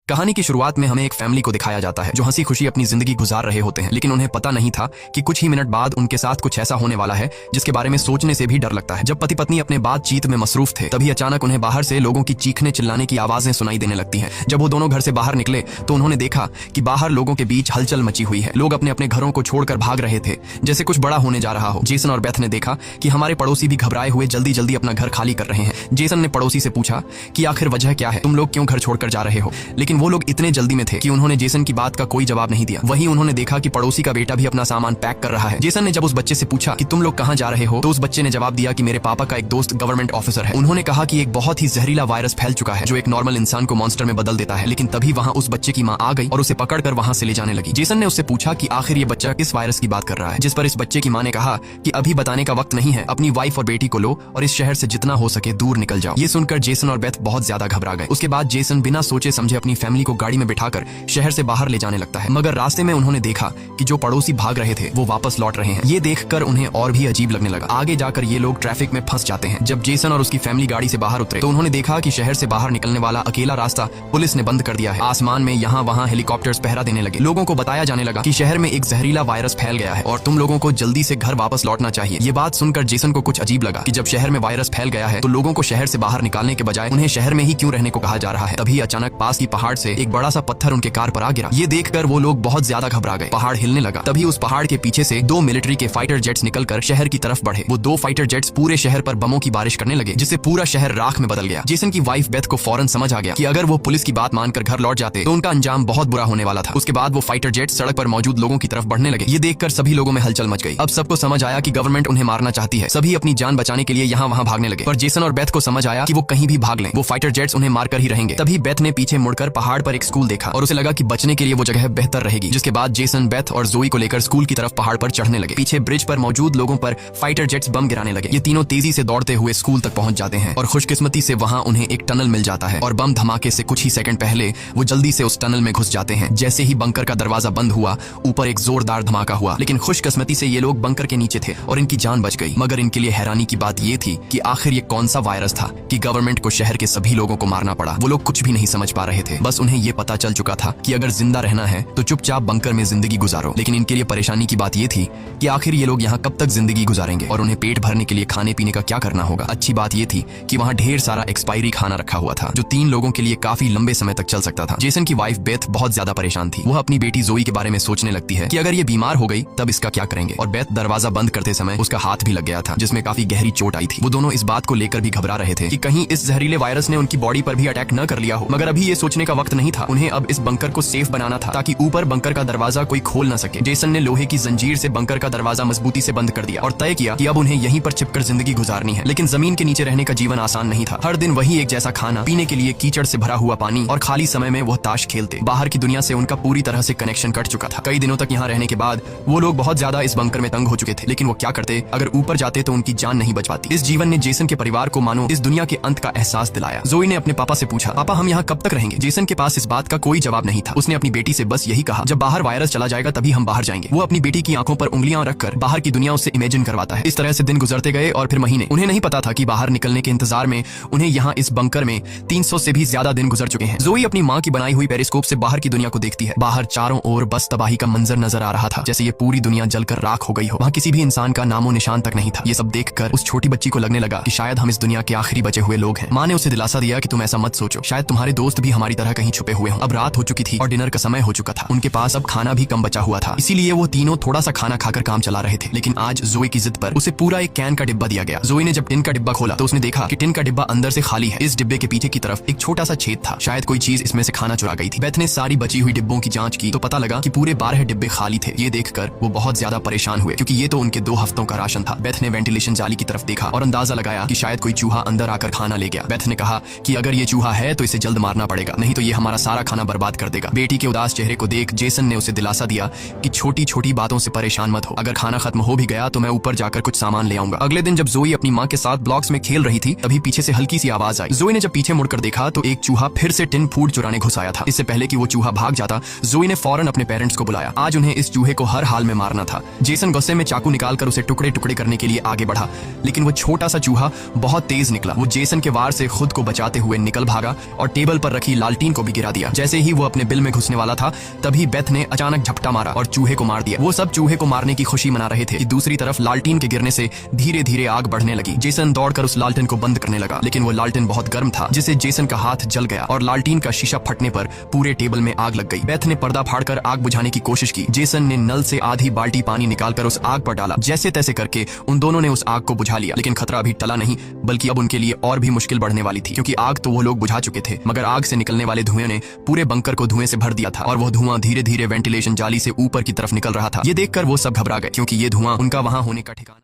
कहानी की शुरुआत में हमें एक फैमिली को दिखाया जाता है जो हंसी खुशी अपनी जिंदगी गुजार रहे होते हैं, लेकिन उन्हें पता नहीं था कि कुछ ही मिनट बाद उनके साथ कुछ ऐसा होने वाला है जिसके बारे में सोचने से भी डर लगता है। जब पति पत्नी अपने बातचीत में मसरूफ थे तभी अचानक उन्हें बाहर से लोगों की चीखने चिल्लाने की आवाजें सुनाई देने लगती हैं। जब वो दोनों घर से बाहर निकले तो उन्होंने देखा कि बाहर लोगों के बीच हलचल मची हुई है। लोग अपने अपने घरों को छोड़कर भाग रहे थे जैसे कुछ बड़ा होने जा रहा हो। जेसन और बेथ ने देखा कि हमारे पड़ोसी भी घबराए हुए जल्दी जल्दी अपना घर खाली कर रहे हैं। जेसन ने पड़ोसी से पूछा कि आखिर वजह क्या है, तुम लोग क्यों घर छोड़कर जा रहे हो, लेकिन वो लोग इतने जल्दी में थे कि उन्होंने जेसन की बात का कोई जवाब नहीं दिया। वहीं उन्होंने देखा कि पड़ोसी का बेटा भी अपना सामान पैक कर रहा है। जेसन ने जब उस बच्चे से पूछा कि तुम लोग कहां जा रहे हो तो उस बच्चे ने जवाब दिया कि मेरे पापा का एक दोस्त गवर्नमेंट ऑफिसर है। उन्होंने कहा कि एक बहुत ही जहरीला वायरस फैल चुका है जो एक नॉर्मल इंसान को मॉन्स्टर में बदल देता है। लेकिन तभी वहां उस बच्चे की मां आ गई और उसे पकड़कर वहां से ले जाने लगी। जेसन ने उससे पूछा कि आखिर ये बच्चा किस वायरस की बात कर रहा है, जिस पर इस बच्चे की मां ने कहा कि अभी बताने का वक्त नहीं है, अपनी वाइफ और बेटी को लो और इस शहर से जितना हो सके दूर निकल जाओ। ये सुनकर जेसन और बेथ बहुत ज्यादा घबरा गए। उसके बाद जेसन बिना सोचे समझे अपनी फैमिली को गाड़ी में बिठाकर शहर से बाहर ले जाने लगता है, मगर रास्ते में उन्होंने देखा कि जो पड़ोसी भाग रहे थे वो वापस लौट रहे हैं। ये देखकर उन्हें और भी अजीब लगने लगा। आगे जाकर ये लोग ट्रैफिक में फंस जाते हैं। जब जेसन और उसकी फैमिली गाड़ी से बाहर उतरे तो उन्होंने देखा कि शहर से बाहर निकलने वाला अकेला रास्ता पुलिस ने बंद कर दिया है। आसमान में यहाँ वहाँ हेलीकॉप्टर्स पहरा देने लगे। लोगों को बताया जाने लगा कि शहर में एक जहरीला वायरस फैल गया है और तुम लोगों को जल्दी से घर वापस लौटना चाहिए। ये बात सुनकर जेसन को कुछ अजीब लगा कि जब शहर में वायरस फैल गया है तो लोगों को शहर से बाहर निकालने के बजाय उन्हें शहर में ही क्यों रहने को कहा जा रहा है। तभी अचानक पास की पहाड़ से एक बड़ा सा पत्थर उनके कार पर आ गिरा। ये देखकर वो लोग बहुत ज्यादा घबरा गए। पहाड़ हिलने लगा। तभी उस पहाड़ के पीछे से दो मिलिट्री के फाइटर जेट्स निकलकर शहर की तरफ बढ़े। वो दो फाइटर जेट्स पूरे शहर पर बमों की बारिश करने लगे जिससे पूरा शहर राख में बदल गया। जेसन की वाइफ बेथ को फौरन समझ आ गया कि अगर वो पुलिस की बात मानकर घर लौट जाते तो उनका अंजाम बहुत बुरा होने वाला था। उसके बाद वो फाइटर जेट्स सड़क पर मौजूद लोगों की तरफ बढ़ने लगे। ये देखकर सभी लोगों में हलचल मच गई। अब सबको समझ आया कि गवर्नमेंट उन्हें मारना चाहती है। सभी अपनी जान बचाने के लिए यहाँ वहाँ भागने लगे, पर जेसन और बेथ को समझ आया कि वो कहीं भी भाग लें वो फाइटर जेट्स उन्हें मारकर ही रहेंगे। तभी बेथ ने पीछे मुड़कर पहाड़ पर एक स्कूल देखा और उसे लगा कि बचने के लिए वो जगह बेहतर रहेगी। जिसके बाद जेसन, बेथ और जोई को लेकर स्कूल की तरफ पहाड़ पर चढ़ने लगे। पीछे ब्रिज पर मौजूद लोगों पर फाइटर जेट्स बम गिराने लगे। ये तीनों तेजी से दौड़ते हुए स्कूल तक पहुंच जाते हैं और खुशकिस्मती से वहां उन्हें एक टनल मिल जाता है और बम धमाके से कुछ ही सेकंड पहले वो जल्दी से उस टनल में घुस जाते हैं। जैसे ही बंकर का दरवाजा बंद हुआ ऊपर एक जोरदार धमाका हुआ, लेकिन खुशकिस्मती से ये लोग बंकर के नीचे थे और इनकी जान बच गई। मगर इनके लिए हैरानी की बात ये थी कि आखिर ये कौन सा वायरस था कि गवर्नमेंट को शहर के सभी लोगों को मारना पड़ा। वो लोग कुछ भी नहीं समझ पा रहे थे। बस उन्हें ये पता चल चुका था कि अगर जिंदा रहना है तो चुपचाप बंकर में जिंदगी गुजारो। लेकिन इनके लिए परेशानी की बात ये थी कि आखिर ये लोग यहाँ कब तक जिंदगी गुजारेंगे और उन्हें पेट भरने के लिए खाने पीने का क्या करना होगा। अच्छी बात ये थी कि वहाँ ढेर सारा एक्सपायरी खाना रखा हुआ था जो 3 लोगों के लिए काफी लंबे समय तक चल सकता था। जेसन की वाइफ बेथ बहुत ज्यादा परेशान थी। वह अपनी बेटी जोई के बारे में सोचने लगती है कि अगर ये बीमार हो गई तब इसका क्या करेंगे। और बेथ दरवाजा बंद करते समय उसका हाथ भी लग गया था जिसमें काफी गहरी चोट आई थी। वो दोनों इस बात को लेकर भी घबरा रहे थे कि कहीं इस जहरीले वायरस ने उनकी बॉडी पर भी अटैक न कर लिया हो। मगर अभी ये सोचने का वक्त नहीं था। उन्हें अब इस बंकर को सेफ बनाना था ताकि ऊपर बंकर का दरवाजा कोई खोल न सके। जेसन ने लोहे की जंजीर से बंकर का दरवाजा मजबूती से बंद कर दिया और तय किया कि अब उन्हें यहीं पर छिपकर जिंदगी गुजारनी है। लेकिन जमीन के नीचे रहने का जीवन आसान नहीं था। हर दिन वही एक जैसा खाना, पीने के लिए कीचड़ से भरा हुआ पानी और खाली समय में वह ताश खेलते। बाहर की दुनिया से उनका पूरी तरह से कनेक्शन कट चुका था। कई दिनों तक यहाँ रहने के बाद वो लोग बहुत ज्यादा इस बंकर में तंग हो चुके थे। लेकिन वो क्या करते, अगर ऊपर जाते तो उनकी जान नहीं बच पाती। इस जीवन ने जेसन के परिवार को मानो इस दुनिया के अंत का एहसास दिलाया। जोई ने अपने पापा से पूछा, पापा हम यहाँ कब तक रहेंगे। जेसन के पास इस बात का कोई जवाब नहीं था। उसने अपनी बेटी से बस यही कहा, जब बाहर वायरस चला जाएगा तभी हम बाहर जाएंगे। वो अपनी बेटी की आंखों पर उंगलियां रखकर बाहर की दुनिया उससे इमेजिन करवाता है। इस तरह से दिन गुजरते गए और फिर महीने। उन्हें नहीं पता था कि बाहर निकलने के इंतजार में उन्हें यहाँ इस बंकर में 300 से भी ज्यादा दिन गुजर चुके हैं। जोई अपनी माँ की बनाई हुई पेरिस्कोप से बाहर की दुनिया को देखती है। बाहर चारों ओर बस तबाही का मंजर नजर आ रहा था, जैसे ये पूरी दुनिया जलकर राख हो गई हो। वहाँ किसी भी इंसान का नामो निशान तक नहीं था। ये सब देखकर उस छोटी बच्ची को लगने लगा कि शायद हम इस दुनिया के आखिरी बचे हुए लोग हैं। माँ ने उसे दिलासा दिया कि तुम ऐसा मत सोचो, शायद तुम्हारे दोस्त भी हमारी तरह कहीं छुपे हुए हों। अब रात हो चुकी थी और डिनर का समय हो चुका था। उनके पास अब खाना भी कम बचा हुआ था, इसीलिए वो तीनों थोड़ा सा खाना खाकर काम चला रहे थे। लेकिन आज जोई की जिद पर उसे पूरा एक कैन का डिब्बा दिया गया। जोई ने जब टिन का डिब्बा खोला तो उसने देखा कि टिन का डिब्बा अंदर से खाली है। इस डिब्बे के पीछे की तरफ एक छोटा सा छेद था, शायद कोई चीज इसमें से खाना चुरा गई थी। बेथ ने सारी बची हुई डिब्बों की जांच की तो पता लगा कि पूरे 12 डिब्बे खाली थे। ये देखकर वो बहुत ज्यादा परेशान हुए क्योंकि ये तो उनके 2 हफ्तों का राशन था। बेथ ने वेंटिलेशन जाली की तरफ देखा और अंदाजा लगाया कि शायद कोई चूहा अंदर आकर खाना ले गया। बेथ ने कहा कि अगर ये चूहा है तो इसे जल्द मारना पड़ेगा, नहीं तो ये हमारा सारा खाना बर्बाद कर देगा। बेटी के उदास चेहरे को देख जेसन ने उसे दिलासा दिया कि छोटी छोटी बातों से परेशान मत हो, अगर खाना खत्म हो भी गया तो मैं ऊपर जाकर कुछ सामान ले आऊंगा। अगले दिन जब जोई अपनी माँ के साथ ब्लॉक्स में खेल रही थी तभी पीछे से हल्की सी आवाज आई। जोई ने जब पीछे मुड़कर देखा तो एक चूहा फिर से टिन फूड चुराने घुस आया था। इससे पहले कि वो चूहा भाग जाता जोई ने फौरन अपने पेरेंट्स को बुलाया। आज उन्हें इस चूहे को हर हाल में मारना था। जेसन गुस्से में चाकू निकालकर उसे टुकड़े टुकड़े करने के लिए आगे बढ़ा, लेकिन वो छोटा सा चूहा बहुत तेज निकला। वो जेसन के वार से खुद को बचाते हुए निकल भागा और टेबल पर रखी लालटीन लालटेन को भी गिरा दिया। जैसे ही वो अपने बिल में घुसने वाला था तभी बेथ ने अचानक झपटा मारा और चूहे को मार दिया। वो सब चूहे को मारने की खुशी मना रहे थे कि दूसरी तरफ लालटेन के गिरने से धीरे धीरे आग बढ़ने लगी। जेसन दौड़कर उस लालटेन को बंद करने लगा, लेकिन वो लालटेन बहुत गर्म था जिससे जेसन का हाथ जल गया और लालटेन का शीशा फटने पर पूरे टेबल में आग लग गई। बेथ ने पर्दा फाड़कर आग बुझाने की कोशिश की। जेसन ने नल से आधी बाल्टी पानी निकालकर उस आग पर डाला। जैसे तैसे करके उन दोनों ने उस आग को बुझा लिया, लेकिन खतरा अभी टला नहीं, बल्कि अब उनके लिए और भी मुश्किल बढ़ने वाली थी, क्योंकि आग तो वो लोग बुझा चुके थे, मगर आग से निकलने वाले धुएं ने पूरे बंकर को धुएं से भर दिया था और वो धुआं धीरे धीरे वेंटिलेशन जाली से ऊपर की तरफ निकल रहा था। ये देखकर वो सब घबरा गए, क्योंकि ये धुआं उनका वहां होने का ठिकाना